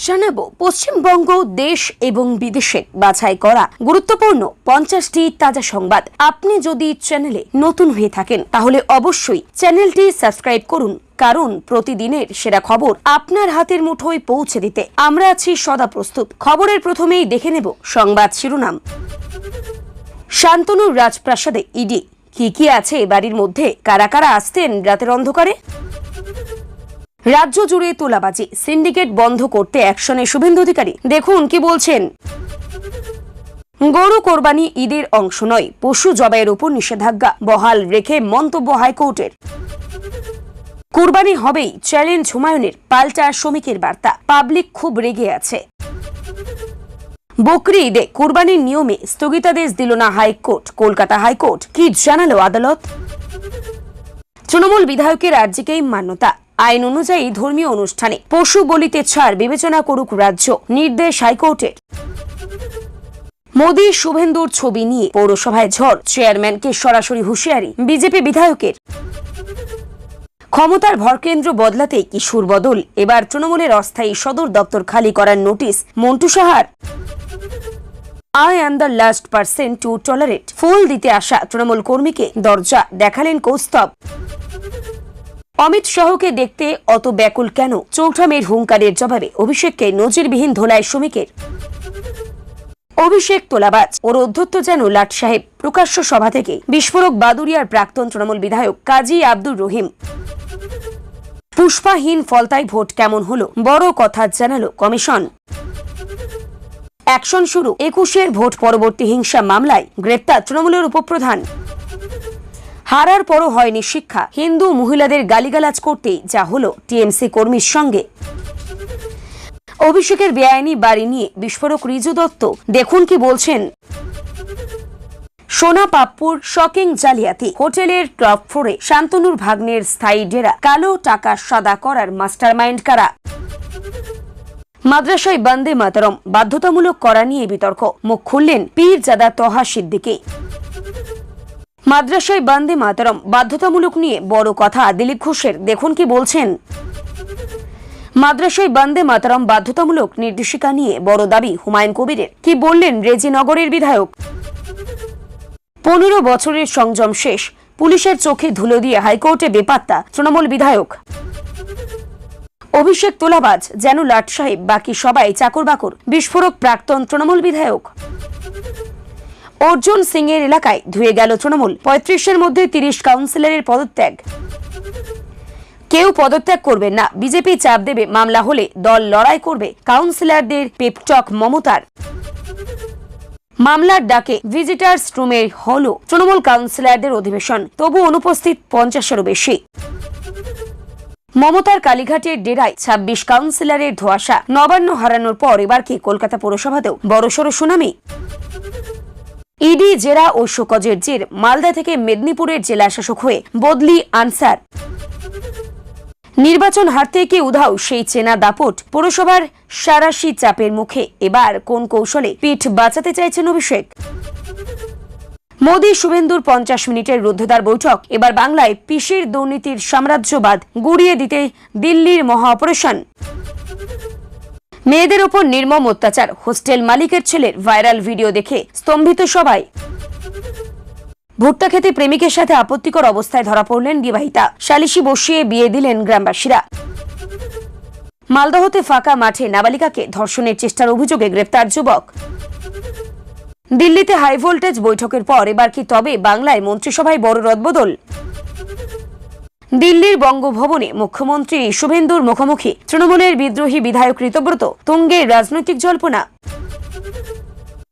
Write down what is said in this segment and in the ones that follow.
জানাবো পশ্চিমবঙ্গ দেশ এবং বিদেশে বাছাই করা গুরুত্বপূর্ণ 50টি তাজা সংবাদ। আপনি যদি চ্যানেলে নতুন হয়ে থাকেন তাহলে অবশ্যই চ্যানেলটি সাবস্ক্রাইব করুন, কারণ প্রতিদিনের সেরা খবর আপনার হাতের মুঠোয় পৌঁছে দিতে আমরা আছি সদা প্রস্তুত। খবরের প্রথমেই দেখে নেব সংবাদ শিরোনাম। শান্তনুর রাজপ্রাসাদে ইডি, কি আছে বাড়ির মধ্যে, কারা কারা আসতেন রাতের অন্ধকারে। রাজ্য জুড়ে তোলাবাজি, সিন্ডিকেট বন্ধ করতে অ্যাকশনে শুভেন্দু অধিকারী, দেখুন কি বলছেন। গরু কোরবানি ঈদের অংশ নয়, পশু জবাইয়ের উপর নিষেধাজ্ঞা বহাল রেখে মন্তব্য হাইকোর্টের। কোরবানি হবেই, চ্যালেঞ্জ হুমায়ুনের, পাল্টা শ্রমিকের বার্তা, পাবলিক খুব রেগে আছে। বকরি ঈদে কোরবানির নিয়মে স্থগিতাদেশ দিল না হাইকোর্ট, কলকাতা হাইকোর্ট কি জানালো আদালত। তৃণমূল বিধায়কের আর্জিকেই মান্যতা, আইন অনুযায়ী ধর্মীয় অনুষ্ঠানে পশু বলিতে ছাড় বিবেচনা করুক রাজ্য, নির্দেশ হাইকোর্টের। মোদী শুভেন্দুর ছবি নিয়ে পৌরসভায় ঝড়, চেয়ারম্যানকে সরাসরি হুঁশিয়ারি বিজেপি বিধায়কের। ক্ষমতার ভরকেন্দ্র বদলাতে কিশোর বদল, এবার তৃণমূলের অস্থায়ী সদর দপ্তর খালি করার নোটিশ মন্টু সাহার। I am the last person to tolerate, ফুল দিতে আসা তৃণমূল কর্মীকে দরজা দেখালেন কৌস্তব। অমিত শাহকে দেখতে অত ব্যাকুল কেন, চৌঠা মেয়ের হুঙ্কারের জবাবে অভিষেককে নজিরবিহীন ধোলায় শ্রমিকের। অভিষেক তোলাবাজ, ওর অধ্যত্ব যেন লাট সাহেব, প্রকাশ্য সভা থেকে বিস্ফোরক বাদুরিয়ার প্রাক্তন তৃণমূল বিধায়ক কাজী আব্দুর রহিম। পুষ্পাহীন ফলতায় ভোট কেমন হলো, বড় কথা জানালো কমিশন। অ্যাকশন শুরু, 21-এর ভোট পরবর্তী হিংসা মামলায় গ্রেপ্তার তৃণমূলের উপপ্রধান। হারার পরও হয়নি শিক্ষা, হিন্দু মহিলাদের গালিগালাজ করতেই যা হলো টিএমসি কর্মীর সঙ্গে। অভিষেকের বেআইনি বাড়ি নিয়ে বিস্ফোরক রিজু দত্ত, দেখুন কি বলছেন। সোনা পাপ্পুর শকিং জালিয়াতি, হোটেলের টপ ফ্লোরে শান্তনুর ভাগ্নের স্থায়ী ডেরা, কালো টাকা সাদা করার মাস্টারমাইন্ড কারা। মাদ্রাসায় বন্দে মাতরম বাধ্যতামূলক করা নিয়ে বিতর্ক, মুখ খুললেন পীরজাদা তহা সিদ্দিকী। মাদ্রাসায় বন্দে মাতরম বাধ্যতামূলক নিয়ে বড় কথা দিলীপ ঘোষের, দেখুন কি বলছেন। মাদ্রাসায় বন্দে মাতরম বাধ্যতামূলক নির্দেশিকা নিয়ে বড় দাবি হুমায়ুন কবিরের, কি বললেন রেজিনগরের বিধায়ক। 15 বছরের সংযম শেষ, পুলিশের চোখে ধুলো দিয়ে হাইকোর্টে বেপাত্তা তৃণমূল বিধায়ক। অভিষেক তোলাবাজ যেন লাট সাহেব, বাকি সবাই চাকর বাকর, বিস্ফোরক প্রাক্তন তৃণমূল বিধায়ক। অর্জুন সিং এর এলাকায় ধুয়ে গেল তৃণমূল, 35-এর মধ্যে 30 কাউন্সিলরের পদত্যাগ। কেউ পদত্যাগ করবেন না, বিজেপি চাপ দেবে, মামলা হলে দল লড়াই করবে, কাউন্সিলরদের পেপটক মমতার। মামলার ডাকে ভিজিটার্স রুমে হলো তৃণমূল কাউন্সিলরদের অধিবেশন, তবু অনুপস্থিত 50-এরও বেশি। মমতার কালীঘাটের ডেরায় 26 কাউন্সিলরের ধোঁয়াশা, নবান্ন হারানোর পর এবার কি কলকাতা পৌরসভাতেও বড়সড় সুনামি। ইডি জেরা ও শোকজের জের, মালদা থেকে মেদিনীপুরের জেলা শাসক হয়ে বদলি আনসার। নির্বাচন হারতে কি উধাও সেই চেনা দাপট, পৌরসভার সারাশি চাপের মুখে এবার কোন কৌশলে পিঠ বাঁচাতে চাইছেন অভিষেক। মোদী শুভেন্দুর 50 মিনিটের রুদ্ধদ্বার বৈঠক, এবার বাংলায় পিসির দুর্নীতির সাম্রাজ্যবাদ গুড়িয়ে দিতে দিল্লির মহা অপারেশন। মেয়েদের ওপর নির্মম অত্যাচার, হোস্টেল মালিকের ছেলের ভাইরাল ভিডিও দেখে স্তম্ভিত সবাই। ভুট্টা খেতে প্রেমিকের সাথে আপত্তিকর অবস্থায় ধরা পড়লেন বিবাহিতা, সালিশি বসিয়ে বিয়ে দিলেন গ্রামবাসীরা। মালদহতে ফাঁকা মাঠে নাবালিকাকে ধর্ষণের চেষ্টার অভিযোগে গ্রেপ্তার যুবক। দিল্লিতে হাই ভোল্টেজ বৈঠকের পর এবার কি তবে বাংলায় মন্ত্রিসভায় বড় রদবদল। দিল্লির বঙ্গভবনে মুখ্যমন্ত্রী শুভেন্দুর মুখোমুখি তৃণমূলের বিদ্রোহী বিধায়ক ঋতব্রত, তুঙ্গে রাজনৈতিক জল্পনা।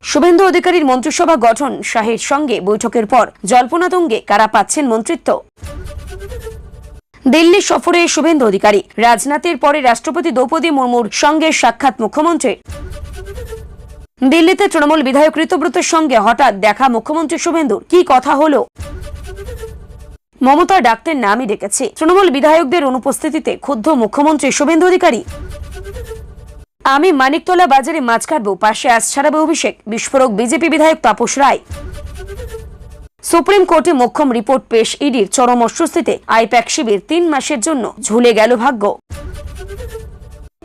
শুভেন্দু অধিকারীর মন্ত্রিসভা গঠন শাহের সঙ্গে বৈঠকের পর জল্পনা তুঙ্গে, কারা পাচ্ছেন মন্ত্রিত্ব। দিল্লি সফরে শুভেন্দু অধিকারী, রাজনাথের পরে রাষ্ট্রপতি দ্রৌপদী মুর্মুর সঙ্গে সাক্ষাৎ মুখ্যমন্ত্রীর। দিল্লিতে তৃণমূল বিধায়ক ঋতব্রতের সঙ্গে হঠাৎ দেখা মুখ্যমন্ত্রী শুভেন্দুর, কি কথা হলো। মমতা ডাক্তার নামই ডেকেছে, তৃণমূল বিধায়কদের অনুপস্থিতিতে ক্ষুব্ধ মুখ্যমন্ত্রী শুভেন্দু অধিকারী। আমি মানিকতলা বাজারে মাছ কাটবো, পাশে আজ ছাড়াবে অভিষেক, বিস্ফোরক বিজেপি বিধায়ক তাপস রায়। সুপ্রিম কোর্টে মোক্ষম রিপোর্ট পেশ ইডির, চরম অস্বস্তিতে আইপ্যাক শিবির, 3 মাসের জন্য ঝুলে গেল ভাগ্য।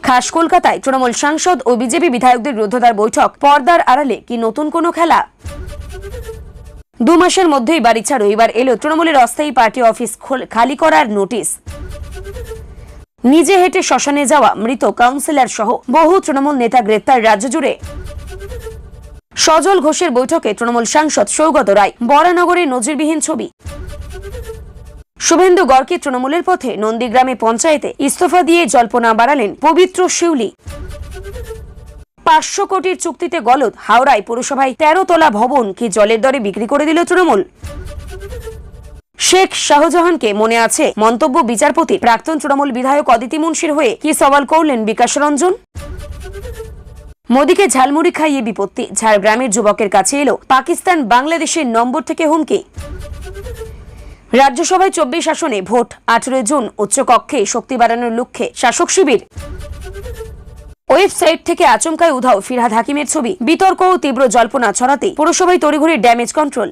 খাস কলকাতায় তৃণমূল সাংসদ ও বিজেপি বিধায়কদের রুদ্ধদ্বার বৈঠক, পর্দার আড়ালে কি নতুন কোনো খেলা? 2 মাসের মধ্যেই বাড়ি ছাড়ো, এবার এলো তৃণমূলের অস্থায়ী পার্টি অফিস খালি করার নোটিশ। নিজে হেঁটে শ্মশানে যাওয়া মৃত কাউন্সিলর সহ বহু তৃণমূল নেতা গ্রেপ্তার রাজ্য জুড়ে। সজল ঘোষের বৈঠকে তৃণমূল সাংসদ সৌগত রায়, বরানগরে নজিরবিহীন ছবি। শুভেন্দু গড়কে তৃণমূলের পথে, নন্দীগ্রামে পঞ্চায়েতে ইস্তফা দিয়ে জল্পনা বাড়ালেন পবিত্র শিউলি। 500 কোটির চুক্তিতে গলদ, হাওড়ায় পুরসভায় 13 তলা ভবন কি জলের দরে বিক্রি করে দিল তৃণমূল। শেখ শাহজাহানকে মনে আছে মন্তব্য বিচারপতির। প্রাক্তন তৃণমূল বিধায়ক অদিতি মুন্সির হয়ে কি সওয়াল করলেন বিকাশ রঞ্জন। মোদীকে ঝালমুড়ি খাইয়ে বিপত্তি, ঝাড়গ্রামের যুবকের কাছে এলো পাকিস্তান বাংলাদেশের নম্বর থেকে হুমকি। রাজ্যসভায় 24 আসনে ভোট, 18 জুন উচ্চকক্ষে শক্তি বাড়ানোর লক্ষ্যে শাসক শিবির। ওয়েবসাইট থেকে আচমকায় উধাও ফিরহাদ হাকিমের ছবি, বিতর্ক ও তীব্র জল্পনা ছড়াতে পুরসভায় তড়িঘড়ি ড্যামেজ কন্ট্রোল।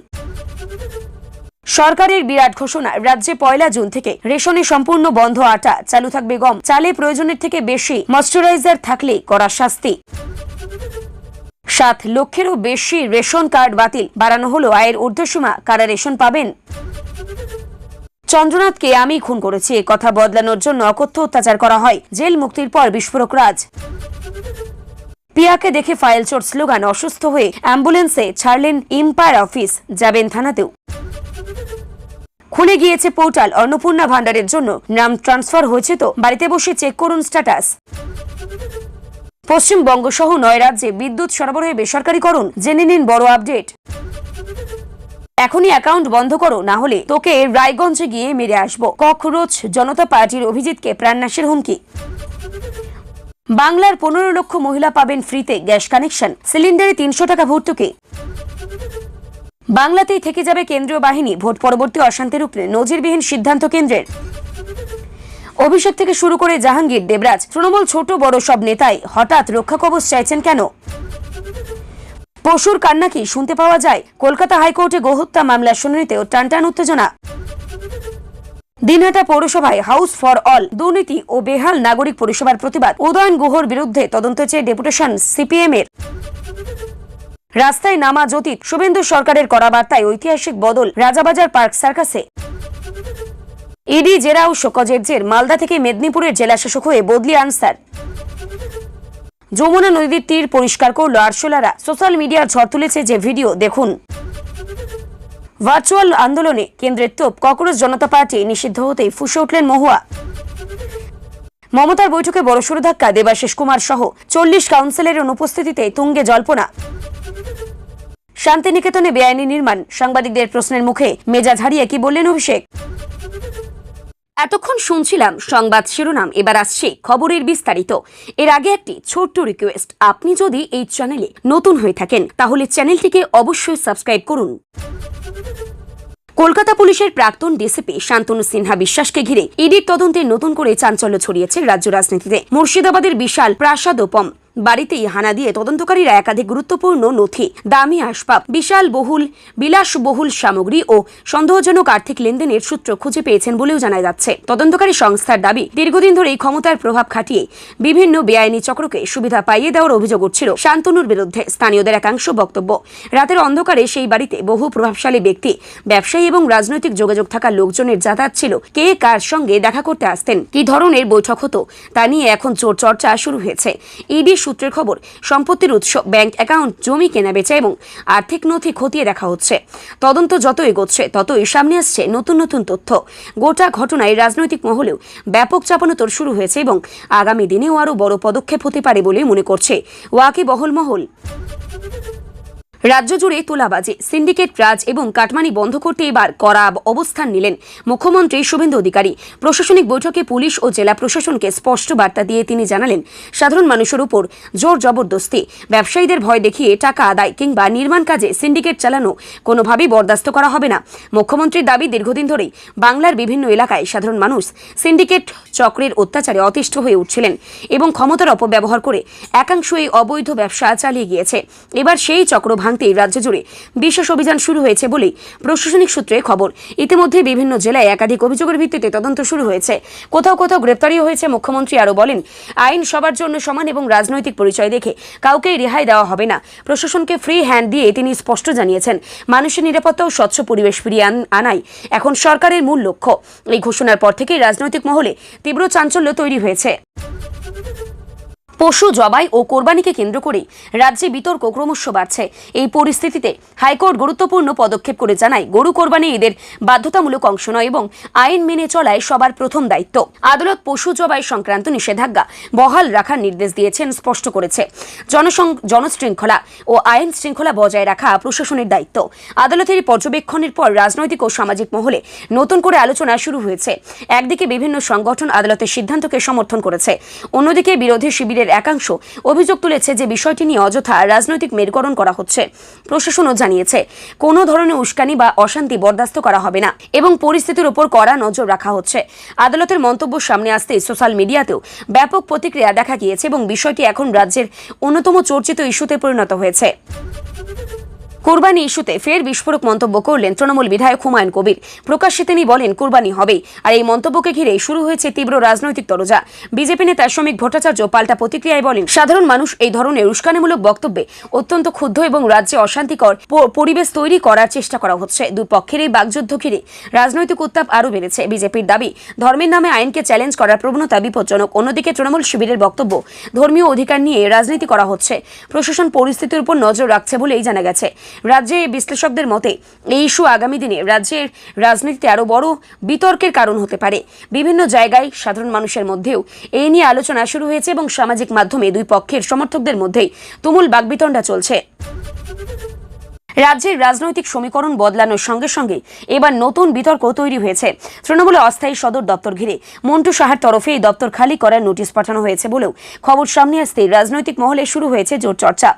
সরকারের বিরাট ঘোষণা, রাজ্যে 1 জুন থেকে রেশনে সম্পূর্ণ বন্ধ আটা, চালু থাকবে গম, চালে প্রয়োজনের থেকে বেশি ময়েশ্চারাইজার থাকলে করা শাস্তি। 7 লক্ষেরও বেশি রেশন কার্ড বাতিল, বাড়ানো হলো আয়ের ঊর্ধ্বসীমা, কারা রেশন পাবেন। চন্দ্রনাথকে আমি খুন করেছি কথা বদলানোর জন্য অকথ্য অত্যাচার করা হয়, জেল মুক্তির পর বিস্ফোরক রাজ। পিয়াকে দেখে ফাইল চোর স্লোগান, অসুস্থ হয়ে অ্যাম্বুলেন্সে ছাড়লেন এম্পায়ার অফিস, যাবেন থানাতেও। খুলে গিয়েছে পোর্টাল, অন্নপূর্ণা ভান্ডারের জন্য নাম ট্রান্সফার হয়েছে তো, বাড়িতে বসে চেক করুন স্ট্যাটাস। পশ্চিমবঙ্গ সহ 9 রাজ্যে বিদ্যুৎ সরবরাহে বেসরকারীকরণ, জেনে নিন বড় আপডেট। এখনই অ্যাকাউন্ট বন্ধ করো, না হলে তোকে রায়গঞ্জে গিয়ে মেরে আসবো, ককরোচ জনতা পার্টির অভিজিৎকে প্রাণনাশের হুমকি। বাংলার 15 লক্ষ মহিলা পাবেন ফ্রিতে গ্যাস কানেকশন, সিলিন্ডারে 300 টাকা ভর্তুকি। বাংলাতেই থেকে যাবে কেন্দ্রীয় বাহিনী, ভোট পরবর্তী অশান্তি রুখতে নজিরবিহীন সিদ্ধান্ত কেন্দ্রের। অভিষেক থেকে শুরু করে জাহাঙ্গীর, দেবরাজ, তৃণমূল ছোট বড় সব নেতাই হঠাৎ রক্ষা কবচ চাইছেন কেন? পশুর কান্না কি শুনতে পাওয়া যায়? কলকাতা হাইকোর্টে গোহত্যা মামলার শুনানিতেও টানটান উত্তেজনা। দিনহাটা পৌরসভায় হাউস ফর অল দুর্নীতি ও বেহাল নাগরিক পরিষেবার প্রতিবাদ, উদয়ন গুহর বিরুদ্ধে তদন্ত চেয়ে ডেপুটেশন সিপিএম এর। রাস্তায় নামা জ্যোতিত, শুভেন্দু সরকারের করা বার্তায় ঐতিহাসিক বদল রাজাবাজার পার্ক সার্কাসে। ইডি জেরা ও শোকজের জের, মালদা থেকে মেদিনীপুরের জেলা শাসক হয়ে বদলি আনসার। যমুনা নদীর তীর পরিষ্কার করল আরশোলারা, সোশ্যাল মিডিয়ার ঝড় তুলেছে যে ভিডিও দেখুন। ভার্চুয়াল আন্দোলনে কেন্দ্রের তোপ, ককরোচ জনতা পার্টি নিষিদ্ধ হতেই ফুঁসে উঠলেন মহুয়া। মমতার বৈঠকে বড়সড় ধাক্কা, দেবাশিস কুমার সহ 40 কাউন্সিলরের অনুপস্থিতিতে তুঙ্গে জল্পনা। শান্তিনিকেতনে বেআইনি নির্মাণ, সাংবাদিকদের প্রশ্নের মুখে মেজাজ হারিয়ে কি বললেন অভিষেক। এতক্ষণ শুনছিলাম সংবাদ শিরোনাম, এবার আসছে খবরের বিস্তারিত। এর আগে একটি ছোট্ট রিকোয়েস্ট, আপনি যদি এই চ্যানেলে নতুন হয়ে থাকেন তাহলে চ্যানেলটিকে অবশ্যই সাবস্ক্রাইব করুন। কলকাতা পুলিশের প্রাক্তন ডিসিপি শান্তনু সিনহা বিশ্বাসকে ঘিরে ইডির তদন্তে নতুন করে চাঞ্চল্য ছড়িয়েছে রাজ্য রাজনীতিতে। মুর্শিদাবাদের বিশাল প্রাসাদোপম বাড়িতেই হানা দিয়ে তদন্তকারীরা একাধিক গুরুত্বপূর্ণ নথি, দামি আসবাব, বিলাসবহুল সামগ্রী ও সন্দেহজনক আর্থিক লেনদেনের সূত্র খুঁজে পেয়েছেন বলেও জানা যাচ্ছে। তদন্তকারী সংস্থার দাবি, দীর্ঘদিন ধরেই ক্ষমতার প্রভাব খাটিয়ে বিভিন্ন বেআইনি চক্রকে সুবিধা পাইয়ে দেওয়ার অভিযোগ উঠছিল শান্তনুর বিরুদ্ধে। স্থানীয়দের একাংশ বক্তব্য, রাতের অন্ধকারে সেই বাড়িতে বহু প্রভাবশালী ব্যক্তি, ব্যবসায়ী এবং রাজনৈতিক যোগাযোগ থাকা লোকজনের যাতায়াত ছিল। কে কার সঙ্গে দেখা করতে আসতেন, কি ধরনের বৈঠক হতো, তা নিয়ে এখন জোর চর্চা শুরু হয়েছে। ইডি সূত্রের খবর, সম্পত্তির উৎস, ব্যাংক অ্যাকাউন্ট, জমি কেনাবেচা এবং আর্থিক নথি খতিয়ে দেখা হচ্ছে। তদন্ত যত এগোচ্ছে ততই সামনে আসছে নতুন নতুন তথ্য। গোটা ঘটনায় রাজনৈতিক মহলেও ব্যাপক চাপানোতর শুরু হয়েছে এবং আগামী দিনেও আরও বড় পদক্ষেপ হতে পারে বলে মনে করছে ওয়াকিবহল মহল। রাজ্য জুড়ে তোলাবাজি, সিন্ডিকেট রাজ এবং কাটমানি বন্ধ করতে এবার কড়া অবস্থান নিলেন মুখ্যমন্ত্রী শুভেন্দু অধিকারী। প্রশাসনিক বৈঠকে পুলিশ ও জেলা প্রশাসনকে স্পষ্ট বার্তা দিয়ে তিনি জানালেন, সাধারণ মানুষের উপর জোর জবরদস্তি, ব্যবসায়ীদের ভয় দেখিয়ে টাকা আদায় কিংবা নির্মাণ কাজে সিন্ডিকেট চালানো কোনোভাবেই বরদাস্ত করা হবে না। মুখ্যমন্ত্রীর দাবি, দীর্ঘদিন ধরেই বাংলার বিভিন্ন এলাকায় সাধারণ মানুষ সিন্ডিকেট চক্রের অত্যাচারে অতিষ্ঠ হয়ে উঠছিলেন এবং ক্ষমতার অপব্যবহার করে একাংশ এই অবৈধ ব্যবসা চালিয়ে গিয়েছে। এবার সেই চক্র ভাঙতেই রাজ্য জুড়ে বিশেষ অভিযান শুরু হয়েছে বলেই প্রশাসনিক সূত্রে খবর। ইতিমধ্যে বিভিন্ন জেলায় একাধিক অভিযোগের ভিত্তিতে তদন্ত শুরু হয়েছে, কোথাও কোথাও গ্রেপ্তারিও হয়েছে। মুখ্যমন্ত্রী আরও বলেন, আইন সবার জন্য সমান এবং রাজনৈতিক পরিচয় দেখে কাউকেই রেহাই দেওয়া হবে না। প্রশাসনকে ফ্রি হ্যান্ড দিয়ে তিনি স্পষ্ট জানিয়েছেন, মানুষের নিরাপত্তা ও স্বচ্ছ পরিবেশ ফিরিয়ে আনাই এখন সরকারের মূল লক্ষ্য। এই ঘোষণার পর থেকেই রাজনৈতিক মহলে তীব্র চাঞ্চল্য তৈরি হয়েছে। পশু জবাই ও কোরবানিকে কেন্দ্র করে রাজ্যে বিতর্ক ক্রমশ বাড়ছে। এই পরিস্থিতিতে হাইকোর্ট গুরুত্বপূর্ণ পদক্ষেপ করে জানায়, গরু কোরবানি ঈদের বাধ্যতামূলক অংশ নয় এবং আইন মেনে চলায় সবার প্রথম দায়িত্ব। আদালত পশু জবাই সংক্রান্ত নিষেধাজ্ঞা বহাল রাখার নির্দেশ দিয়েছেন, স্পষ্ট করেছে জনশৃঙ্খলা ও আইন শৃঙ্খলা বজায় রাখা প্রশাসনের দায়িত্ব। আদালতের পর্যবেক্ষণের পর রাজনৈতিক ও সামাজিক মহলে নতুন করে আলোচনা শুরু হয়েছে। একদিকে বিভিন্ন সংগঠন আদালতের সিদ্ধান্তকে সমর্থন করেছে, অন্যদিকে বিরোধী শিবিরের একাংশ অভিযোগ তুলেছে যে বিষয়টি নিয়ে অযথা রাজনৈতিক মেরুকরণ করা হচ্ছে। প্রশাসনও জানিয়েছে, কোনো ধরনের উস্কানি বা অশান্তি বরদাস্ত করা হবে না এবং পরিস্থিতির উপর কড়া নজর রাখা হচ্ছে। আদালতের মন্তব্য সামনে আসতেই সোশ্যাল মিডিয়াতেও ব্যাপক প্রতিক্রিয়া দেখা গিয়েছে এবং বিষয়টি এখন রাজ্যের অন্যতম চর্চিত ইস্যুতে পরিণত হয়েছে। কোরবানি ইস্যুতে ফের বিস্ফোরক মন্তব্য করলেন তৃণমূল বিধায়ক হুমায়ুন কবির। প্রকাশ্যে তিনি বলেন, কোরবানি হবেই। আর এই মন্তব্যকে ঘিরে শুরু হয়েছে তীব্র রাজনৈতিক তরজা। বিজেপি নেতা শ্রমিক ভট্টাচার্য পাল্টা প্রতিক্রিয়ায় বলেন, সাধারণ মানুষ এই ধরনের উস্কানিমূলক বক্তব্যে অত্যন্ত ক্ষুব্ধ এবং রাজ্যে অশান্তিকর পরিবেশ তৈরি করার চেষ্টা করা হচ্ছে। দুই পক্ষের এই বাগযুদ্ধ ঘিরে রাজনৈতিক উত্তাপ আরও বেড়েছে। বিজেপির দাবি, ধর্মের নামে আইনকে চ্যালেঞ্জ করার প্রবণতা বিপজ্জনক। অন্যদিকে তৃণমূল শিবিরের বক্তব্য, ধর্মীয় অধিকার নিয়ে রাজনীতি করা হচ্ছে। প্রশাসন পরিস্থিতির উপর নজর রাখছে বলেই জানা গেছে। রাজ্যে বিশ্লেষকদের মতে এই ইস্যু আগামী দিনে রাজ্যের রাজনীতিতে আরও বড় বিতর্কের কারণ হতে পারে। বিভিন্ন জায়গায় সাধারণ মানুষের মধ্যেও এই নিয়ে আলোচনা শুরু হয়েছে এবং সামাজিক মাধ্যমে দুই পক্ষের সমর্থকদের মধ্যেই তুমুল বাকবিতণ্ডা চলছে। রাজ্যের রাজনৈতিক সমীকরণ বদলানোর সঙ্গে সঙ্গে এবার নতুন বিতর্ক তৈরি হয়েছে। তৃণমূলের অস্থায়ী সদর দপ্তর ঘিরে মন্টু সাহার তরফে এই দপ্তর খালি করার নোটিশ পাঠানো হয়েছে বলেও খবর সামনে আসতেই রাজনৈতিক মহলে শুরু হয়েছে জোর চর্চা।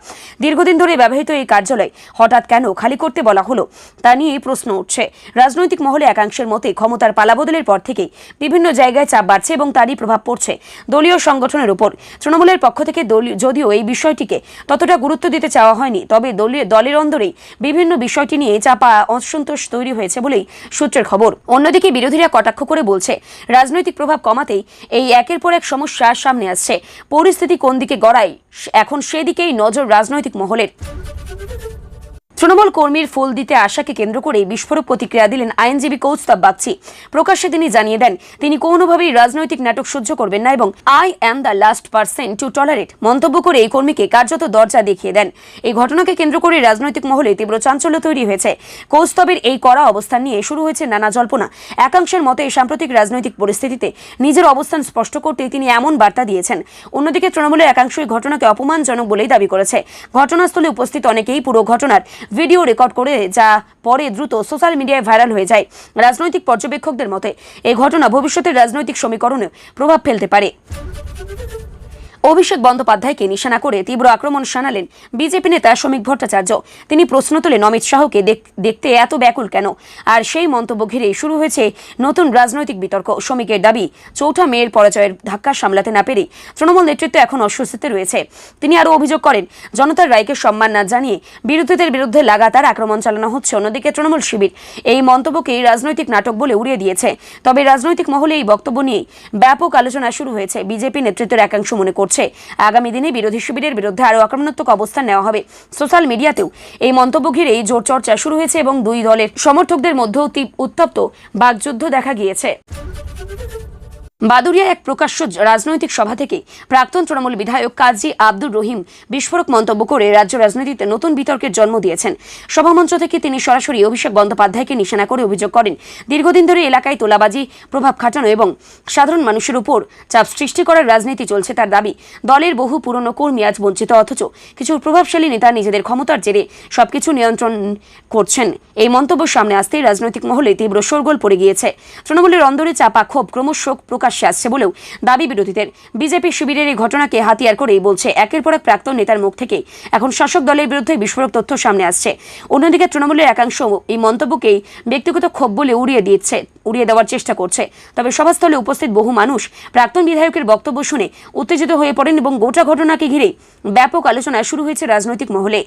দীর্ঘদিন ধরে ব্যবহৃত এই কার্যালয় হঠাৎ কেন খালি করতে বলা হলো তা নিয়ে প্রশ্ন উঠছে। রাজনৈতিক মহলে একাংশের মতে ক্ষমতার পালাবদলের পর থেকেই বিভিন্ন জায়গায় চাপ বাড়ছে এবং তারই প্রভাব পড়ছে দলীয় সংগঠনের উপর। তৃণমূলের পক্ষ থেকে যদিও এই বিষয়টিকে ততটা গুরুত্ব দিতে চাওয়া হয়নি, তবে দলের অন্দরেই বিভিন্ন বিষয়টি নিয়ে চাপা অসন্তোষ তৈরি হয়েছে বলেই সূত্রের খবর। অন্যদিকে বিরোধীরা কটাক্ষ করে বলছে, রাজনৈতিক প্রভাব কমাতেই এই একের পর এক সমস্যা সামনে আসছে। পরিস্থিতি কোন দিকে গড়ায় এখন সেদিকেই নজর রাজনৈতিক মহলের। তৃণমূল কর্মীর ফুল দিতে আসাকে কেন্দ্র করে বিস্ফোরক প্রতিক্রিয়া দিলেন আইনজীবী কৌস্তব বাগচি। প্রকাশ্যে তিনি জানিয়ে দেন, তিনি কোনোভাবেই রাজনৈতিক নাটক সহ্য করবেন না এবং I am the last person to tolerate মন্তব্য করে এই কর্মীকে কার্যত দরজা দেখিয়ে দেন। এই ঘটনাকে কেন্দ্র করে রাজনৈতিক মহলে তীব্র চাঞ্চল্য তৈরি হয়েছে। কৌস্তবের এই কড়া অবস্থান নিয়ে শুরু হয়েছে নানা জল্পনা। একাংশের মতে সাম্প্রতিক রাজনৈতিক পরিস্থিতিতে নিজের অবস্থান স্পষ্ট করতে তিনি এমন বার্তা দিয়েছেন। অন্যদিকে তৃণমূলের একাংশ এই ঘটনাকে অপমানজনক বলেই দাবি করেছে। ঘটনাস্থলে উপস্থিত অনেকেই পুরো ঘটনার ভিডিও রেকর্ড করে যা পরে দ্রুত সোশ্যাল মিডিয়ায় ভাইরাল হয়ে যায়। রাজনৈতিক পর্যবেক্ষকদের মতে এই ঘটনা ভবিষ্যতের রাজনৈতিক সমীকরণে প্রভাব ফেলতে পারে। অভিষেক বন্দ্যোপাধ্যায়কে নিশানা করে তীব্র আক্রমণ শানালেন বিজেপি নেতা শ্রমিক ভট্টাচার্য। তিনি প্রশ্ন তোলেন, অমিত শাহকে দেখতে এত ব্যাকুল কেন? আর সেই মন্তব্য ঘিরে শুরু হয়েছে নতুন রাজনৈতিক বিতর্ক। শ্রমিকের দাবি, চৌঠা মেয়ের পরাজয়ের ধাক্কা সামলাতে না পেরে তৃণমূল নেতৃত্ব এখন অস্বস্তিতে রয়েছে। তিনি আরও অভিযোগ করেন, জনতার রায়কে সম্মান না জানিয়ে বিরোধীদের বিরুদ্ধে লাগাতার আক্রমণ চালানো হচ্ছে। অন্যদিকে তৃণমূল শিবির এই মন্তব্যকে রাজনৈতিক নাটক বলে উড়িয়ে দিয়েছে। তবে রাজনৈতিক মহলে এই বক্তব্য নিয়ে ব্যাপক আলোচনা শুরু হয়েছে। বিজেপি নেতৃত্বের একাংশ মনে করছে আগামী দিনে বিরোধী শিবিরের বিরুদ্ধে আরও আক্রমণাত্মক অবস্থান নেওয়া হবে। সোশ্যাল মিডিয়াতেও এই মন্তব্য ঘিরেই জোর চর্চা শুরু হয়েছে এবং দুই দলের সমর্থকদের মধ্যেও উত্তপ্ত বাকযুদ্ধ দেখা গিয়েছে। বাদুড়িয়া এক প্রকাশ্য রাজনৈতিক সভা থেকে প্রাক্তন তৃণমূল বিধায়ক কাজী আব্দুর রহিম বিস্ফোরক মন্তব্য করে রাজ্য রাজনীতিতে নতুন বিতর্কের জন্ম দিয়েছেন। সভামঞ্চ থেকে তিনি সরাসরি অভিষেক বন্দ্যোপাধ্যায়কে নিশানা করে অভিযোগ করেন, দীর্ঘদিন ধরে এলাকায় তোলাবাজি, প্রভাব খাটানো এবং সাধারণ মানুষের উপর চাপ সৃষ্টি করার রাজনীতি চলছে। তার দাবি, দলের বহু পুরনো কর্মী আজ বঞ্চিত, অথচ কিছু প্রভাবশালী নেতা নিজেদের ক্ষমতার জেরে সবকিছু নিয়ন্ত্রণ করছেন। এই মন্তব্য সামনে আসতেই রাজনৈতিক মহলে তীব্র শোরগোল পড়ে গিয়েছে। তৃণমূলের অন্দরে চাপা ক্ষোভ ক্রমশ প্রকাশ্যে আসছে বলেও দাবি বিরোধীদের। বিজেপি শিবিরের এই ঘটনাকে হাতিয়ার করেই বলছে, একের পর এক প্রাক্তন নেতার মুখ থেকে এখন শাসক দলের বিরুদ্ধে বিস্ফোরক তথ্য সামনে আসছে। অন্যদিকে তৃণমূলের একাংশ এই মন্তব্যকেই ব্যক্তিগত ক্ষোভ বলে উড়িয়ে দেওয়ার চেষ্টা করছে। তবে সভাস্থলে উপস্থিত বহু মানুষ প্রাক্তন বিধায়কের বক্তব্য শুনে উত্তেজিত হয়ে পড়েন এবং গোটা ঘটনাকে ঘিরে ব্যাপক আলোচনা শুরু হয়েছে রাজনৈতিক মহলে।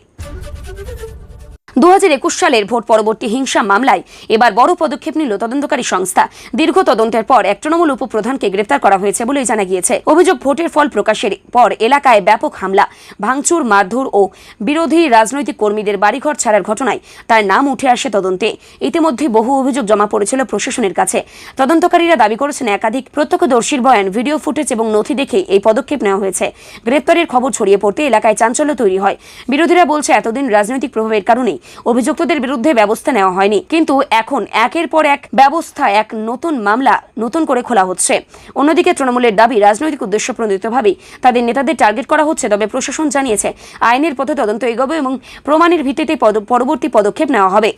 2021 সালের ভোট পরবর্তী হিংসা মামলায় এবার বড় পদক্ষেপ নিল তদন্তকারী সংস্থা। দীর্ঘ তদন্তের পর এক তৃণমূল উপপ্রধানকে গ্রেফতার করা হয়েছে বলেই জানা গিয়েছে। অভিযোগ, ভোটের ফল প্রকাশের পর এলাকায় ব্যাপক হামলা, ভাঙচুর, মারধর ও বিরোধী রাজনৈতিক কর্মীদের বাড়িঘর ছাড়ার ঘটনায় তার নাম উঠে আসে তদন্তে। ইতিমধ্যে বহু অভিযোগ জমা পড়েছিল প্রশাসনের কাছে। তদন্তকারীরা দাবি করেছেন একাধিক প্রত্যক্ষদর্শীর বয়ান, ভিডিও ফুটেজ এবং নথি দেখে এই পদক্ষেপ নেওয়া হয়েছে। গ্রেফতারের খবর ছড়িয়ে পড়তে এলাকায় চাঞ্চল্য তৈরি হয়। বিরোধীরা বলছে এতদিন রাজনৈতিক প্রভাবের কারণেই অভিযুক্তদের বিরুদ্ধে ব্যবস্থা নেওয়া হয়নি, কিন্তু এখন একের পর এক ব্যবস্থা, এক নতুন মামলা নতুন করে খোলা হচ্ছে। অন্যদিকে তৃণমূলের দাবি রাজনৈতিক উদ্দেশ্য প্রণোদিতভাবেই তাদের নেতাদের টার্গেট করা হচ্ছে। তবে প্রশাসন জানিয়েছে আইনের পথে তদন্ত এগোবে এবং প্রমাণের ভিত্তিতে পরবর্তী পদক্ষেপ নেওয়া হবে।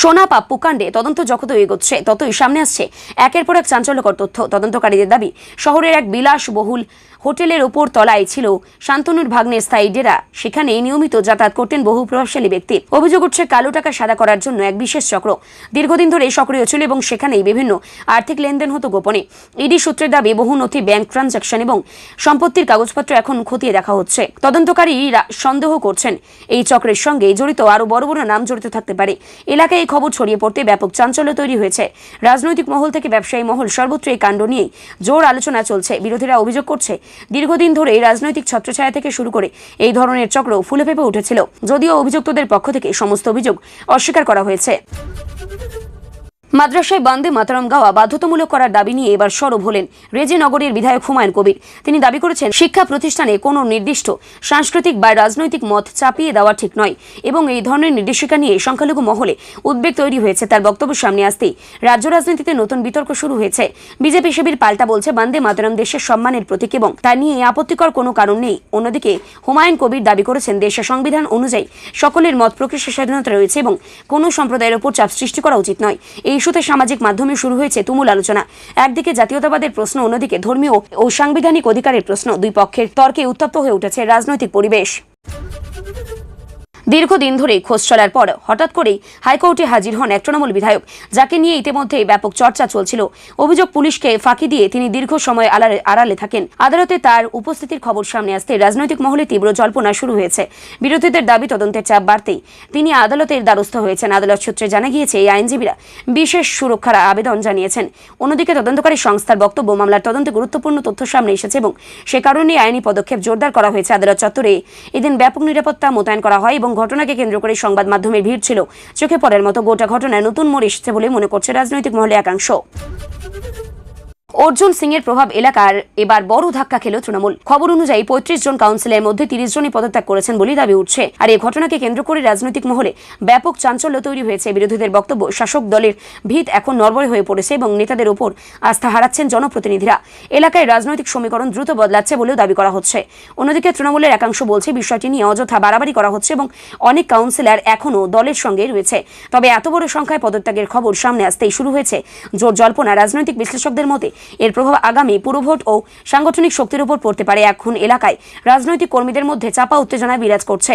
সোনা পাপ্পু কাণ্ডে তদন্ত যত এগোচ্ছে ততই সামনে আসছে একের পর এক চাঞ্চল্যকর তথ্য। তদন্তকারীদের দাবি শহরের এক বিলাসবহুল হোটেলের ওপর তলায় ছিল শান্তনুর ভাগ্নের স্থায়ী ডেরা। সেখানে নিয়মিত যাতায়াত করতেন বহু প্রভাবশালী ব্যক্তি। অভিযোগ উঠছে কালো টাকা সাদা করার জন্য এক বিশেষ চক্র দীর্ঘদিন ধরে সক্রিয় ছিল এবং সেখানেই বিভিন্ন আর্থিক লেনদেন হতো গোপনে। ইডি সূত্রের দাবি বহু নথি, ব্যাংক ট্রানজাকশন এবং সম্পত্তির কাগজপত্র এখন খতিয়ে দেখা হচ্ছে। তদন্তকারীরা সন্দেহ করছেন এই চক্রের সঙ্গে জড়িত আরও বড় বড় নাম জড়িত থাকতে পারে। এলাকায় এই খবর ছড়িয়ে পড়তে ব্যাপক চাঞ্চল্য তৈরি হয়েছে। রাজনৈতিক মহল থেকে ব্যবসায়ী মহল সর্বত্র এই কাণ্ড নিয়েই জোর আলোচনা চলছে। বিরোধীরা অভিযোগ করছে দীর্ঘদিন ধরে রাজনৈতিক ছত্রছায়া থেকে শুরু করে এই ধরনের চক্র ফুলে ফেঁপে উঠেছিল, যদিও অভিযুক্তদের পক্ষ থেকে সমস্ত অভিযোগ অস্বীকার করা হয়েছে। মাদ্রাসায় বন্দে মাতরম গাওয়া বাধ্যতামূলক করার দাবি নিয়ে এবার সরব হলেন রেজিনগরের বিধায়ক হুমায়ুন কবির। তিনি দাবি করেছেন শিক্ষা প্রতিষ্ঠানে কোনো নির্দিষ্ট সাংস্কৃতিক বা রাজনৈতিক মত চাপিয়ে দেওয়া ঠিক নয় এবং এই ধরনের নির্দেশিকা নিয়ে সংখ্যালঘু মহলে উদ্বেগ তৈরি হয়েছে। তার বক্তব্য সামনে আসতেই রাজ্য রাজনীতিতে নতুন বিতর্ক শুরু হয়েছে। বিজেপি শিবির পাল্টা বলছে বন্দে মাতরম দেশের সম্মানের প্রতীক এবং তা নিয়ে আপত্তিকর কোনো কারণ নেই। অন্যদিকে হুমায়ুন কবির দাবি করেছেন দেশের সংবিধান অনুযায়ী সকলের মত প্রকাশের স্বাধীনতা রয়েছে এবং কোনো সম্প্রদায়ের উপর চাপ সৃষ্টি করা উচিত নয়। এই ইস্যুতে সামাজিক মাধ্যমে শুরু হয়েছে তুমুল আলোচনা। একদিকে জাতীয়তাবাদের প্রশ্ন, অন্যদিকে ধর্মীয় ও সাংবিধানিক অধিকারের প্রশ্ন। দুই পক্ষের তর্কে উত্তপ্ত হয়ে উঠেছে রাজনৈতিক পরিবেশ। দীর্ঘদিন ধরে খোঁজ চলার পর হঠাৎ করেই হাইকোর্টে হাজির হন এক তৃণমূল বিধায়ক, যাকে নিয়ে ইতিমধ্যেই ব্যাপক চর্চা চলছিল। অভিযোগ, পুলিশকে ফাঁকি দিয়ে তিনি দীর্ঘ সময় আড়ালে থাকেন। আদালতে তার উপস্থিতির খবর সামনে আসতে রাজনৈতিক মহলে তীব্র জল্পনা শুরু হয়েছে। বিরোধীদের দাবি তদন্তের চাপ বাড়তেই তিনি আদালতের দ্বারস্থ হয়েছেন। আদালত সূত্রে জানা গিয়েছে এই আইনজীবীরা বিশেষ সুরক্ষার আবেদন জানিয়েছেন। অন্যদিকে তদন্তকারী সংস্থার বক্তব্য, মামলার তদন্তে গুরুত্বপূর্ণ তথ্য সামনে এসেছে এবং সে কারণে আইনি পদক্ষেপ জোরদার করা হয়েছে। আদালত চত্বরে এদিন ব্যাপক নিরাপত্তা মোতায়েন করা হয় এবং ঘটনাকে কেন্দ্র করে সংবাদ মাধ্যমের ভিড় ছিল চোখে পড়ার মতো। গোটা ঘটনায় নতুন মোড় এসেছে বলে মনে করছে রাজনৈতিক মহলে একাংশ। অর্জুন সিং এর প্রভাব এলাকার এবার বড় ধাক্কা খেল তৃণমূল। খবর অনুযায়ী 35 জন কাউন্সিলের মধ্যে 30 জনই পদত্যাগ করেছেন বলে দাবি উঠছে। আর এই ঘটনাকে কেন্দ্র করে রাজনৈতিক মহলে ব্যাপক চাঞ্চল্য তৈরি হয়েছে। বিরোধীদের বক্তব্য, শাসক দলের ভিত এখন নড়বড়ে হয়ে পড়েছে এবং নেতাদের উপর আস্থা হারাচ্ছেন জনপ্রতিনিধিরা। এলাকায় রাজনৈতিক সমীকরণ দ্রুত বদলাচ্ছে বলেও দাবি করা হচ্ছে। অন্যদিকে তৃণমূলের একাংশ বলছে বিষয়টি নিয়ে অযথা বাড়াবাড়ি করা হচ্ছে এবং অনেক কাউন্সিলর এখনও দলের সঙ্গে রয়েছে। তবে এত বড় সংখ্যায় পদত্যাগের খবর সামনে আসতেই শুরু হয়েছে জোর জল্পনা। রাজনৈতিক বিশ্লেষকদের মতে এর প্রভাব আগামী পুরভোট ও সাংগঠনিক শক্তির উপর পড়তে পারে। এখন এলাকায় রাজনৈতিক কর্মীদের মধ্যে চাপা উত্তেজনা বিরাজ করছে।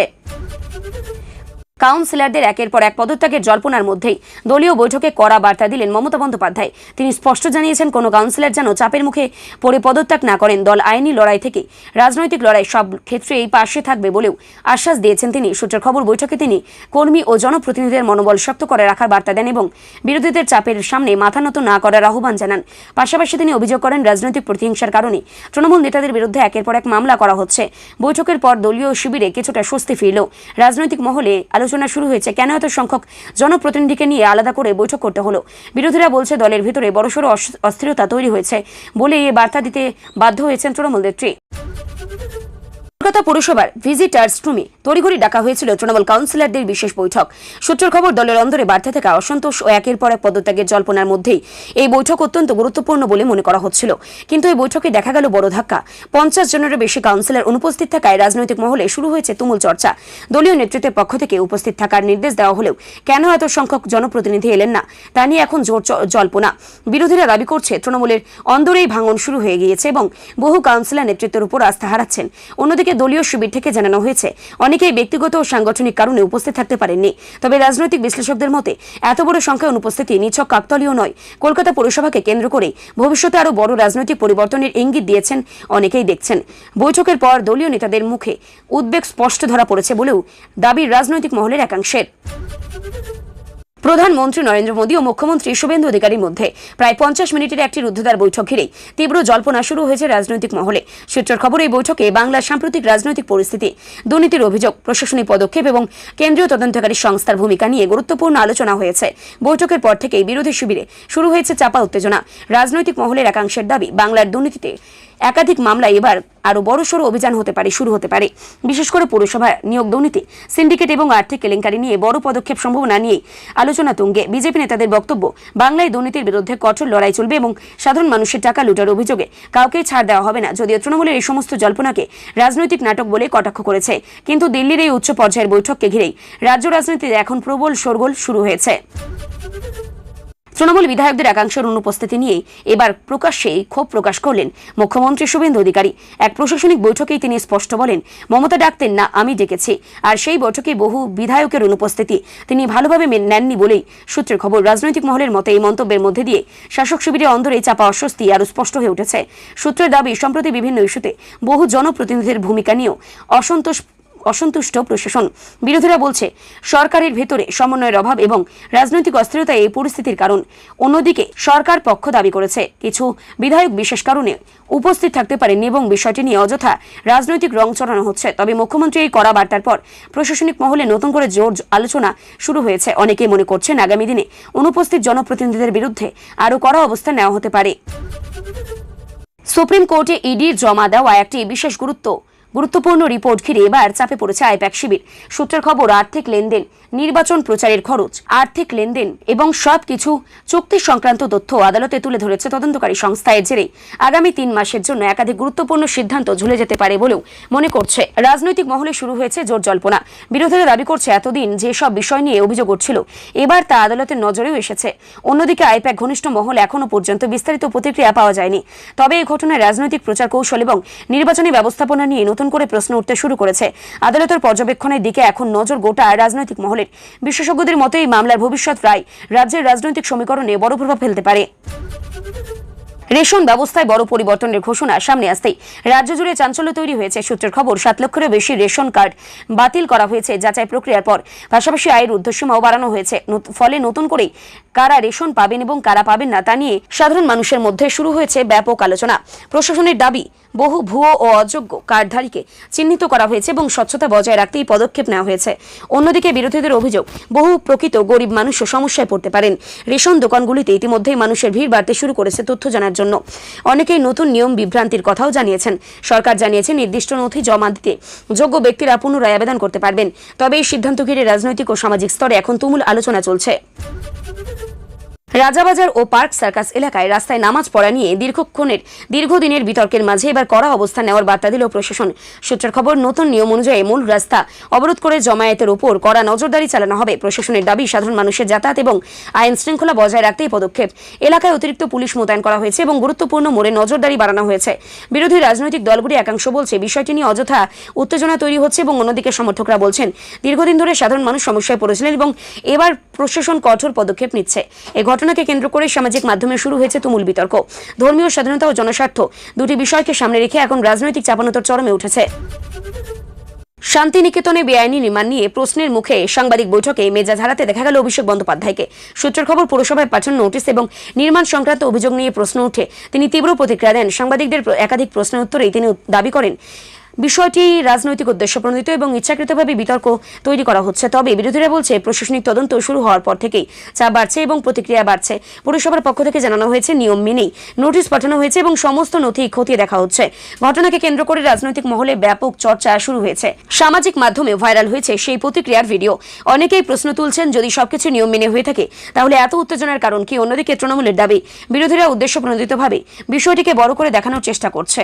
কাউন্সিলরদের একের পর এক পদত্যাগের জল্পনার মধ্যেই দলীয় বৈঠকে কড়া বার্তা দিলেন মমতা বন্দ্যোপাধ্যায়। তিনি স্পষ্ট জানিয়েছেন কোনো কাউন্সিলর যেন চাপের মুখে পড়ে পদত্যাগ না করেন। দল আইনি লড়াই থেকে রাজনৈতিক লড়াই সব ক্ষেত্রে এই পাশে থাকবে বলেও আশ্বাস দিয়েছেন তিনি। সূত্রের খবর, বৈঠকে তিনি কর্মী ও জনপ্রতিনিধিদের মনোবল শক্ত করে রাখার বার্তা দেন এবং বিরোধীদের চাপের সামনে মাথা নত না করার আহ্বান জানান। পাশাপাশি তিনি অভিযোগ করেন রাজনৈতিক প্রতিহিংসার কারণে তৃণমূল নেতাদের বিরুদ্ধে একের পর এক মামলা করা হচ্ছে। বৈঠকের পর দলীয় শিবিরে কিছুটা স্বস্তি ফিরল। রাজনৈতিক মহলে আলোচনা শুরু হয়েছে কেন এত সংখ্যক জনপ্রতিনিধিকে নিয়ে আলাদা করে বৈঠক করতে হলো। বিরোধীরা বলছে দলের ভিতরে বড়সড় অস্থিরতা তৈরি হয়েছে বলে এই বার্তা দিতে বাধ্য হয়েছেন তৃণমূল নেত্রী। কলকাতা পুরসভার ভিজিটার্স রুমে তড়িঘড়ি ডাকা হয়েছিল তৃণমূল কাউন্সিলরদের বিশেষ বৈঠক। সূত্রের খবর, দলের অন্দরে বাড়তে থাকা অসন্তোষ ও একের পর এক পদত্যাগের জল্পনার মধ্যেই এই বৈঠক অত্যন্ত গুরুত্বপূর্ণ বলে মনে করা হচ্ছিল। কিন্তু এই বৈঠকে দেখা গেল বড় ধাক্কা। 50 জনেরও বেশি কাউন্সিলর অনুপস্থিত থাকায় রাজনৈতিক মহলে শুরু হয়েছে তুমুল চর্চা। দলীয় নেতৃত্বের পক্ষ থেকে উপস্থিত থাকার নির্দেশ দেওয়া হলেও কেন এত সংখ্যক জনপ্রতিনিধি এলেন না তা নিয়ে এখন জোর জল্পনা। বিরোধীরা দাবি করছে তৃণমূলের অন্দরেই ভাঙন শুরু হয়ে গিয়েছে এবং বহু কাউন্সিলর নেতৃত্বের উপর আস্থা হারাচ্ছেন। অন্যদিকে দলীয় শিবির থেকে জানানো হয়েছে অনেক অনেকেই ব্যক্তিগত ও সাংগঠনিক কারণে উপস্থিত থাকতে পারেননি। তবে রাজনৈতিক বিশ্লেষকদের মতে এত বড় সংখ্যায় অনুপস্থিতি নিছক কাকতালীয় নয়। কলকাতা পৌরসভাকে কেন্দ্র করে ভবিষ্যতে আরও বড় রাজনৈতিক পরিবর্তনের ইঙ্গিত দিয়েছেন অনেকেই দেখছেন। বৈঠকের পর দলীয় নেতাদের মুখে উদ্বেগ স্পষ্ট ধরা পড়েছে বলেও দাবি রাজনৈতিক মহলের একাংশের। প্রধানমন্ত্রী নরেন্দ্র মোদী ও মুখ্যমন্ত্রী শুভেন্দু অধিকারীর মধ্যে প্রায় 50 মিনিটের একটি রুদ্ধদ্বার বৈঠক ঘিরে তীব্র জল্পনা শুরু হয়েছে রাজনৈতিক মহলে। সূত্রের খবর, এই বৈঠকে বাংলার সাম্প্রতিক রাজনৈতিক পরিস্থিতি, দুর্নীতির অভিযোগ, প্রশাসনিক পদক্ষেপ এবং কেন্দ্রীয় তদন্তকারী সংস্থার ভূমিকা নিয়ে গুরুত্বপূর্ণ আলোচনা হয়েছে। বৈঠকের পর থেকেই বিরোধী শিবিরে শুরু হয়েছে চাপা উত্তেজনা। রাজনৈতিক মহলের একাংশের দাবি, বাংলার দুর্নীতিতে একাধিক মামলায় এবার আরও বড়সড় অভিযান শুরু হতে পারে। বিশেষ করে পৌরসভা নিয়োগ দুর্নীতি, সিন্ডিকেট এবং আর্থিক কেলেঙ্কারি নিয়ে বড় পদক্ষেপ সম্ভাবনা নিয়ে আলোচনা তুঙ্গে। বিজেপি নেতাদের বক্তব্য, বাংলায় দুর্নীতির বিরুদ্ধে কঠোর লড়াই চলবে এবং সাধারণ মানুষের টাকা লুটার অভিযোগে কাউকেই ছাড় দেওয়া হবে না। যদিও তৃণমূলের এই সমস্ত জল্পনাকে রাজনৈতিক নাটক বলে কটাক্ষ করেছে, কিন্তু দিল্লির এই উচ্চ পর্যায়ের বৈঠককে ঘিরেই রাজ্য রাজনীতিতে এখন প্রবল শোরগোল শুরু হয়েছে। তৃণমূল বিধায়কদের একাংশের অনুপস্থিতি নিয়ে এবার প্রকাশ্যেই ক্ষোভ প্রকাশ করলেন মুখ্যমন্ত্রী শুভেন্দু অধিকারী। এক প্রশাসনিক বৈঠকেই তিনি স্পষ্ট বলেন, মমতা ডাকতেন না, আমি ডেকেছি। আর সেই বৈঠকে বহু বিধায়কের অনুপস্থিতি তিনি ভালোভাবে নেননি বলেই সূত্রের খবর। রাজনৈতিক মহলের মতে এই মন্তব্যের মধ্যে দিয়ে শাসক শিবিরের অন্দরে চাপা অস্বস্তি আরও স্পষ্ট হয়ে উঠেছে। সূত্রের দাবি, সম্প্রতি বিভিন্ন ইস্যুতে বহু জনপ্রতিনিধিদের ভূমিকা নিয়েও অসন্তুষ্ট প্রশাসন। বিরোধীরা বলছে সরকারের ভেতরে সমন্বয়ের অভাব এবং রাজনৈতিক অস্থিরতা এই পরিস্থিতির কারণ। অন্যদিকে সরকার পক্ষ দাবি করেছে কিছু বিধায়ক বিশেষ কারণে উপস্থিত থাকতে পারেননি এবং বিষয়টি নিয়ে অযথা রাজনৈতিক রং চড়ানো হচ্ছে। তবে মুখ্যমন্ত্রী এই কড়া বার্তার পর প্রশাসনিক মহলে নতুন করে জোর আলোচনা শুরু হয়েছে। অনেকেই মনে করছেন আগামী দিনে অনুপস্থিত জনপ্রতিনিধিদের বিরুদ্ধে আরও কড়া অবস্থান নেওয়া হতে পারে। সুপ্রিম কোর্টে ইডির জমা দেওয়া একটি বিশেষ গুরুত্বপূর্ণ রিপোর্ট ঘিরে এবার চাপে পড়েছে আইপ্যাক শিবির। সূত্রের খবর, আর্থিক লেনদেন, নির্বাচন প্রচারের খরচ, আর্থিক লেনদেন এবং সবকিছু চুক্তি সংক্রান্ত তথ্য আদালতে তুলে ধরেছে তদন্তকারী সংস্থা। এর জেরে আগামী 3 মাসের জন্য একাধিক গুরুত্বপূর্ণ সিদ্ধান্ত ঝুলে যেতে পারে বলেও মনে করছে রাজনৈতিক মহলে। শুরু হয়েছে জোর জল্পনা। বিরোধীরা দাবি করছে এতদিন যেসব বিষয় নিয়ে অভিযোগ উঠছিল এবার তা আদালতের নজরেও এসেছে। অন্যদিকে আইপ্যাক ঘনিষ্ঠ মহল এখনও পর্যন্ত বিস্তারিত প্রতিক্রিয়া পাওয়া যায়নি। তবে এই ঘটনায় রাজনৈতিক প্রচার কৌশল এবং নির্বাচনী ব্যবস্থাপনা নিয়ে নতুন করে প্রশ্ন উঠতে শুরু করেছে। আদালতের পর্যবেক্ষণের দিকে এখন নজর গোটা রাজনৈতিক মহলের। বিশেষজ্ঞদের মতে এই মামলার ভবিষ্যৎ রায় রাজ্যের রাজনৈতিক সমীকরণে বড় প্রভাব ফেলতে পারে। রেশন ব্যবস্থায় বড় পরিবর্তনের ঘোষণা সামনে আসতেই রাজ্য জুড়ে চাঞ্চল্য তৈরি হয়েছে। সূত্রের খবর, 7 লক্ষেরও বেশি রেশন কার্ড বাতিল করা হয়েছে যাচাই প্রক্রিয়ার পর। পাশাপাশি আয়ের ঊর্ধ্বসীমাও বাড়ানো হয়েছে। ফলে নতুন করে কারা রেশন পাবেন এবং কারা পাবেন না তা নিয়ে সাধারণ মানুষের মধ্যে শুরু হয়েছে ব্যাপক আলোচনা। প্রশাসনের দাবি, বহু ভুয়ো ও অযোগ্য কার্ডধারীকে চিহ্নিত করা হয়েছে এবং স্বচ্ছতা বজায় রাখতে এই পদক্ষেপ নেওয়া হয়েছে। অন্যদিকে বিরোধীদের অভিযোগ, বহু প্রকৃত গরিব মানুষও সমস্যায় পড়তে পারেন। রেশন দোকানগুলিতে ইতিমধ্যেই মানুষের ভিড় বাড়তে শুরু করেছে তথ্য জানার জন্য। অনেকেই নতুন নিয়ম বিভ্রান্তির কথাও জানিয়েছেন। সরকার জানিয়েছে নির্দিষ্ট নথি জমা দিতে যোগ্য ব্যক্তিরা পুনরায় আবেদন করতে পারবেন। তবে এই সিদ্ধান্ত ঘিরে রাজনৈতিক ও সামাজিক স্তরে এখন তুমুল আলোচনা চলছে। রাজাবাজার ও পার্ক সার্কাস এলাকায় রাস্তায় নামাজ পড়া নিয়ে দীর্ঘদিনের বিতর্কের মাঝে এবার কড়া অবস্থান নেওয়ার বার্তা দিল প্রশাসন। সূত্রের খবর, নতুন নিয়ম অনুযায়ী মূল রাস্তা অবরোধ করে জমায়েতের উপর কড়া নজরদারি চালানো হবে। প্রশাসনের দাবি, সাধারণ মানুষের যাতায়াত এবং আইন শৃঙ্খলা বজায় রাখতে এই পদক্ষেপ। এলাকায় অতিরিক্ত পুলিশ মোতায়েন করা হয়েছে এবং গুরুত্বপূর্ণ মোড়ে নজরদারি বাড়ানো হয়েছে। বিরোধী রাজনৈতিক দলগুলি একাংশ বলছে বিষয়টি নিয়ে অযথা উত্তেজনা তৈরি হচ্ছে এবং অন্যদিকে সমর্থকরা বলছেন দীর্ঘদিন ধরে সাধারণ মানুষ সমস্যায় পড়েছিলেন এবং এবার প্রশাসন কঠোর পদক্ষেপ নিচ্ছে। এই ঘটনাকে কেন্দ্র করে সামাজিক মাধ্যমে শুরু হয়েছে তুমুল বিতর্ক। ধর্মীয় স্বাধীনতা ও জনস্বার্থ দুটি বিষয়কে সামনে রেখে এখন রাজনৈতিক চাপানোতর চরমে উঠেছে। শান্তিনিকেতনে বেআইনি নির্মাণ নিয়ে প্রশ্নের মুখে সাংবাদিক বৈঠকে মেজাজ হারাতে দেখা গেল অভিষেক বন্দ্যোপাধ্যায়কে। সূত্রের খবর, পৌরসভায় পাঠানো নোটিশ এবং নির্মাণ সংক্রান্ত অভিযোগ নিয়ে প্রশ্ন উঠে তিনি তীব্র প্রতিক্রিয়া দেন। সাংবাদিকদের একাধিক প্রশ্নের উত্তরে তিনি দাবি করেন বিষয়টি রাজনৈতিক উদ্দেশ্য প্রণোদিত এবং ইচ্ছাকৃতভাবে বিতর্ক তৈরি করা হচ্ছে। তবে বিরোধীরা বলছে প্রশাসনিক তদন্ত শুরু হওয়ার পর থেকেই চাপ বাড়ছে এবং প্রতিক্রিয়া বাড়ছে। পৌরসভার পক্ষ থেকে জানানো হয়েছে নিয়ম মেনেই নোটিশ পাঠানো হয়েছে এবং সমস্ত নথি খতিয়ে দেখা হচ্ছে। ঘটনাকে কেন্দ্র করে রাজনৈতিক মহলে ব্যাপক চর্চা শুরু হয়েছে। সামাজিক মাধ্যমে ভাইরাল হয়েছে সেই প্রতিক্রিয়ার ভিডিও। অনেকেই প্রশ্ন তুলছেন, যদি সবকিছু নিয়ম মেনে হয়ে থাকে তাহলে এত উত্তেজনার কারণ কি? অন্যদিকে তৃণমূলের দাবি, বিরোধীরা উদ্দেশ্য প্রণোদিতভাবে বিষয়টিকে বড় করে দেখানোর চেষ্টা করছে।